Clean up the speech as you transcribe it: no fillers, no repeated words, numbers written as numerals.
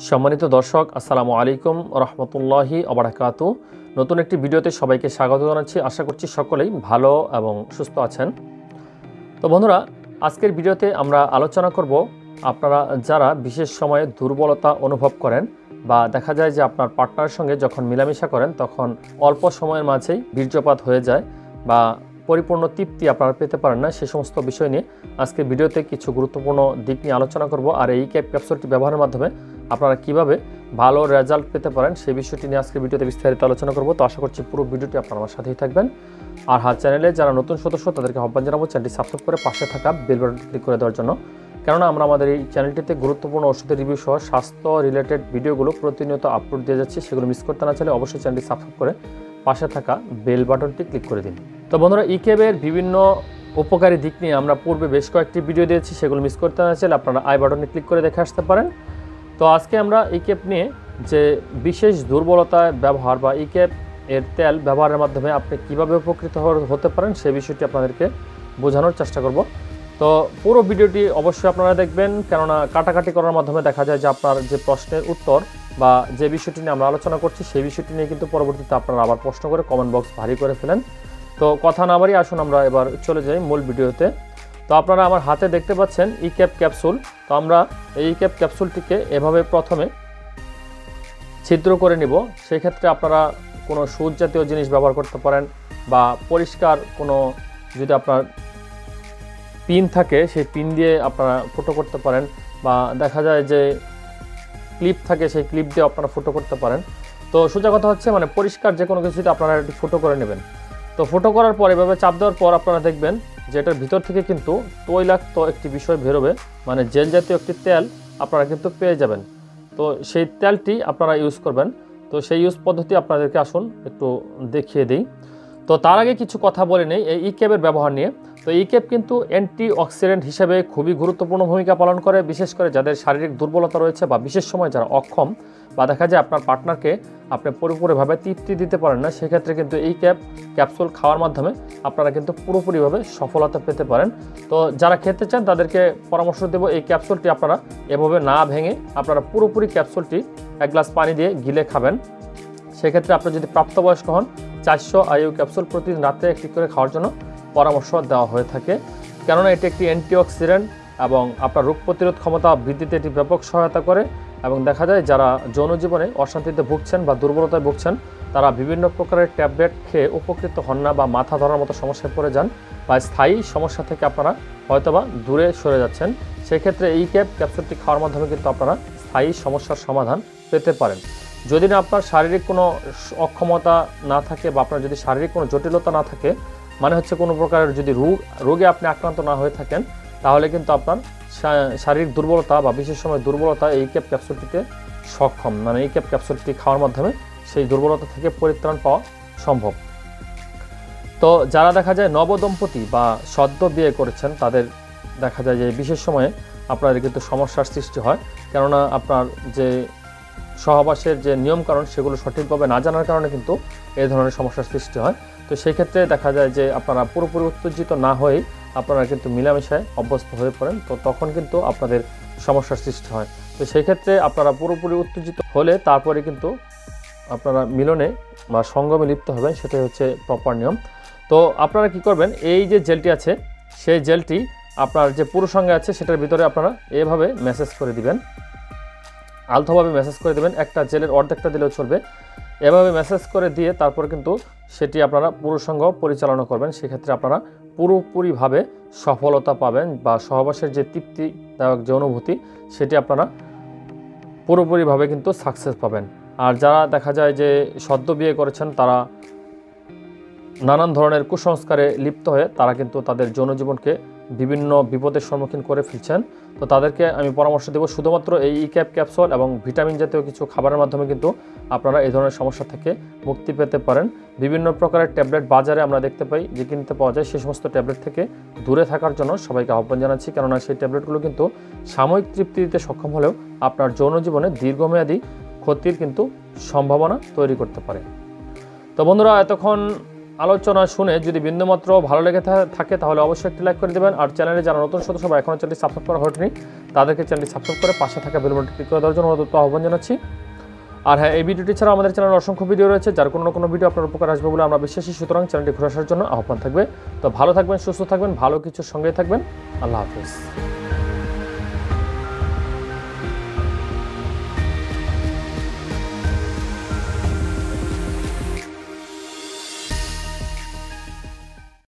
সম্মানিত দর্শক, আসসালামু আলাইকুম রহমতুল্লাহি ওবারাকাতু। নতুন একটি ভিডিওতে সবাইকে স্বাগত জানাচ্ছি। আশা করছি সকলেই ভালো এবং সুস্থ আছেন। তো বন্ধুরা, আজকের ভিডিওতে আমরা আলোচনা করব আপনারা যারা বিশেষ সময়ে দুর্বলতা অনুভব করেন বা দেখা যায় যে আপনার পার্টনারের সঙ্গে যখন মেলামেশা করেন তখন অল্প সময়ের মাঝেই বীর্যপাত হয়ে যায় বা পরিপূর্ণ তৃপ্তি আপনারা পেতে পারেন না, সে সমস্ত বিষয় নিয়ে আজকে ভিডিওতে কিছু গুরুত্বপূর্ণ দিক নিয়ে আলোচনা করব। আর এই ক্যাপসুলটি ব্যবহারের মাধ্যমে আপনারা কিভাবে ভালো রেজাল্ট পেতে পারেন সেই বিষয়টি নিয়ে আজকে ভিডিওতে বিস্তারিত আলোচনা করব। তো আশা করছি পুরো ভিডিওটি আপনারা আমার সাথেই থাকবেন। আর চ্যানেলে যারা নতুন সদস্য তাদেরকে আহ্বান জানাবো চ্যানেলটি সাবস্ক্রাইব করে পাশে থাকা বেল বাটন ক্লিক করে দেওয়ার জন্য, কেননা আমরা আমাদের এই চ্যানেলটিতে গুরুত্বপূর্ণ ওষুধের রিভিউ সহ স্বাস্থ্য রিলেটেড ভিডিওগুলো প্রতিনিয়ত আপলোড দিয়ে যাচ্ছি। সেগুলো মিস করতে না চাইলে অবশ্যই চ্যানেলটি সাবস্ক্রাইব করে পাশে থাকা বেল বাটনটি ক্লিক করে দিন। তো বন্ধুরা, ইকেবের বিভিন্ন উপকারী দিক নিয়ে আমরা পূর্বে বেশ কয়েকটি ভিডিও দিয়েছি, সেগুলো মিস করতে না চাইলে আপনারা আই বাটনে ক্লিক করে দেখে আসতে পারেন। তো আজকে আমরা ইকেপ নিয়ে যে বিশেষ দুর্বলতায় ব্যবহার বা ইকেপ এর তেল ব্যবহারের মাধ্যমে আপনি কীভাবে উপকৃত হতে পারেন সেই বিষয়টি আপনাদেরকে বোঝানোর চেষ্টা করব। তো পুরো ভিডিওটি অবশ্যই আপনারা দেখবেন, কেননা কাটাকাটি করার মাধ্যমে দেখা যায় যে আপনার যে প্রশ্নের উত্তর বা যে বিষয়টি নিয়ে আমরা আলোচনা করছি সেই বিষয়টি নিয়ে কিন্তু পরবর্তীতে আপনারা আবার প্রশ্ন করে কমেন্ট বক্স ভারী করে ফেলেন। তো কথা না বাড়িয়ে আসুন আমরা এবার চলে যাই মূল ভিডিওতে। তো আপনারা আমার হাতে দেখতে পাচ্ছেন ইকেপ ক্যাপসুল। তো আমরা এই ইকেপ ক্যাপসুলটিকে এভাবে প্রথমে ছিদ্র করে নিব। সেই ক্ষেত্রে আপনারা কোনো সুচ জাতীয় জিনিস ব্যবহার করতে পারেন বা পরিষ্কার কোনো যদি আপনার পিন থাকে সেই পিন দিয়ে আপনারা ফুটো করতে পারেন, বা দেখা যায় যে ক্লিপ থাকে সেই ক্লিপ দিয়ে আপনারা ফুটো করতে পারেন। তো সোজা কথা হচ্ছে মানে পরিষ্কার যে কোনো কিছুতে আপনারা একটু ফুটো করে নেবেন। তো ফুটো করার পর এভাবে চাপ দেওয়ার পর আপনারা দেখবেন যে এটার ভিতর থেকে কিন্তু তৈলাক্ত একটি বিষয় বেরোবে, মানে জেল জাতীয় একটি তেল আপনারা কিন্তু পেয়ে যাবেন। তো সেই তেলটি আপনারা ইউজ করবেন। তো সেই ইউজ পদ্ধতি আপনাদেরকে আসুন একটু দেখিয়ে দিই। তো তার আগে কিছু কথা বলে নেই এই ইকেপের ব্যবহার নিয়ে। তো ইকেপ কিন্তু অ্যান্টিঅক্সিডেন্ট হিসেবে খুবই গুরুত্বপূর্ণ ভূমিকা পালন করে, বিশেষ করে যাদের শারীরিক দুর্বলতা রয়েছে বা বিশেষ সময় যারা অক্ষম বা দেখা যায় আপনার পার্টনারকে আপনি পুরোপুরিভাবে তৃপ্তি দিতে পারেন না, সেক্ষেত্রে কিন্তু এই ক্যাপসুল খাওয়ার মাধ্যমে আপনারা কিন্তু পুরোপুরিভাবে সফলতা পেতে পারেন। তো যারা খেতে চান তাদেরকে পরামর্শ দেব এই ক্যাপসুলটি আপনারা এভাবে না ভেঙে আপনারা পুরোপুরি ক্যাপসুলটি এক গ্লাস পানি দিয়ে গিলে খাবেন। সেক্ষেত্রে আপনি যদি প্রাপ্তবয়স্ক হন 400 IU ক্যাপসুল প্রতিদিন রাতে একটি করে খাওয়ার জন্য পরামর্শ দেওয়া হয়ে থাকে, কেননা এটি একটি অ্যান্টিঅক্সিডেন্ট এবং আপনার রোগ প্রতিরোধ ক্ষমতা বৃদ্ধিতে এটি ব্যাপক সহায়তা করে। এবং দেখা যায় যারা যৌন জীবনে অশান্তিতে ভুগছেন বা দুর্বলতায় ভুগছেন তারা বিভিন্ন প্রকারের ট্যাবলেট খেয়ে উপকৃত হন না বা মাথা ধরার মতো সমস্যায় পড়ে যান বা স্থায়ী সমস্যা থেকে আপনারা হয়তোবা দূরে সরে যাচ্ছেন। সেক্ষেত্রে এই ক্যাপসুলটি খাওয়ার মাধ্যমে কিন্তু আপনারা স্থায়ী সমস্যার সমাধান পেতে পারেন। যদি না আপনার শারীরিক কোনো অক্ষমতা না থাকে বা আপনার যদি শারীরিক কোনো জটিলতা না থাকে, মানে হচ্ছে কোনো প্রকারের যদি রোগে আপনি আক্রান্ত না হয়ে থাকেন, তাহলে কিন্তু আপনার শারীরিক দুর্বলতা বা বিশেষ সময় দুর্বলতা এই ক্যাপসুলটিতে সক্ষম, মানে এই ক্যাপসুলটি খাওয়ার মাধ্যমে সেই দুর্বলতা থেকে পরিত্রাণ পাওয়া সম্ভব। তো যারা দেখা যায় নবদম্পতি বা সদ্য বিয়ে করেছেন তাদের দেখা যায় যে বিশেষ সময়ে আপনাদের কিন্তু সমস্যার সৃষ্টি হয়, কেননা আপনার যে সহবাসের যে নিয়মকানুন সেগুলো সঠিকভাবে না জানার কারণে কিন্তু এই ধরনের সমস্যার সৃষ্টি হয়। তো সেই ক্ষেত্রে দেখা যায় যে আপনারা পুরোপুরি উত্তেজিত না হয়েই আপনারা কিন্তু মিলামেশায় অভ্যস্ত হয়ে পড়েন, তো তখন কিন্তু আপনাদের সমস্যার সৃষ্টি হয়। তো সেই ক্ষেত্রে আপনারা পুরোপুরি উত্তেজিত হলে তারপরে কিন্তু আপনারা মিলনে বা সঙ্গমে লিপ্ত হবেন, সেটাই হচ্ছে প্রপার নিয়ম। তো আপনারা কি করবেন, এই যে জেলটি আছে সেই জেলটি আপনার যে পুরুষাঙ্গে আছে সেটার ভিতরে আপনারা এভাবে ম্যাসেজ করে দিবেন, আলতোভাবে ম্যাসেজ করে দেবেন। একটা জেলের অর্ধেকটা দিলেও চলবে। এভাবে ম্যাসেজ করে দিয়ে তারপর কিন্তু সেটি আপনারা পুরুষাঙ্গ পরিচালনা করবেন। সেক্ষেত্রে আপনারা পুরোপুরিভাবে সফলতা পাবেন বা সহবাসের যে তৃপ্তিদায়ক যে অনুভূতি সেটি আপনারা পুরোপুরিভাবে কিন্তু সাকসেস পাবেন। আর যারা দেখা যায় যে সদ্য বিয়ে করেছেন তারা নানান ধরনের কুসংস্কারে লিপ্ত হয়ে তারা কিন্তু তাদের যৌনজীবনকে বিভিন্ন বিপদের সম্মুখীন করে ফেলছেন। তো তাদেরকে আমি পরামর্শ দেব শুধুমাত্র এই ইকেপ ক্যাপসুল এবং ভিটামিন জাতীয় কিছু খাবারের মাধ্যমে কিন্তু আপনারা এই ধরনের সমস্যা থেকে মুক্তি পেতে পারেন। বিভিন্ন প্রকারের ট্যাবলেট বাজারে আমরা দেখতে পাই যে কিনতে পাওয়া যায়, সেই সমস্ত ট্যাবলেট থেকে দূরে থাকার জন্য সবাইকে আহ্বান জানাচ্ছি, কেননা সেই ট্যাবলেটগুলো কিন্তু সাময়িক তৃপ্তি দিতে সক্ষম হলেও আপনার যৌন জীবনে দীর্ঘমেয়াদী ক্ষতির কিন্তু সম্ভাবনা তৈরি করতে পারে। তো বন্ধুরা, এতক্ষণ আলোচনা শুনে যদি বিন্দুমাত্র ভালো লেগে থাকে তাহলে অবশ্যই একটি লাইক করে দেবেন। আর চ্যানেলে যারা নতুন সদস্য বা এখনও চ্যানেলটি সাবস্ক্রাইব করা হয়নি তাদেরকে চ্যানেলটি সাবস্ক্রাইব করে পাশে থাকা বেল বাটনটি ক্লিক করে দেওয়ার জন্য আহ্বান জানাচ্ছি। আর হ্যাঁ, এই ভিডিওটি ছাড়া আমাদের চ্যানেলে অসংখ্য ভিডিও রয়েছে, যার কোনো না কোনো ভিডিও আপনার উপকার আসবে বলে আমরা বিশ্বাসী। সুতরাং চ্যানেলটি ঘুরে আসার জন্য আহ্বান থাকবে। তো ভালো থাকবেন, সুস্থ থাকবেন, ভালো কিছুর সঙ্গেই থাকবেন। আল্লাহ হাফিজ।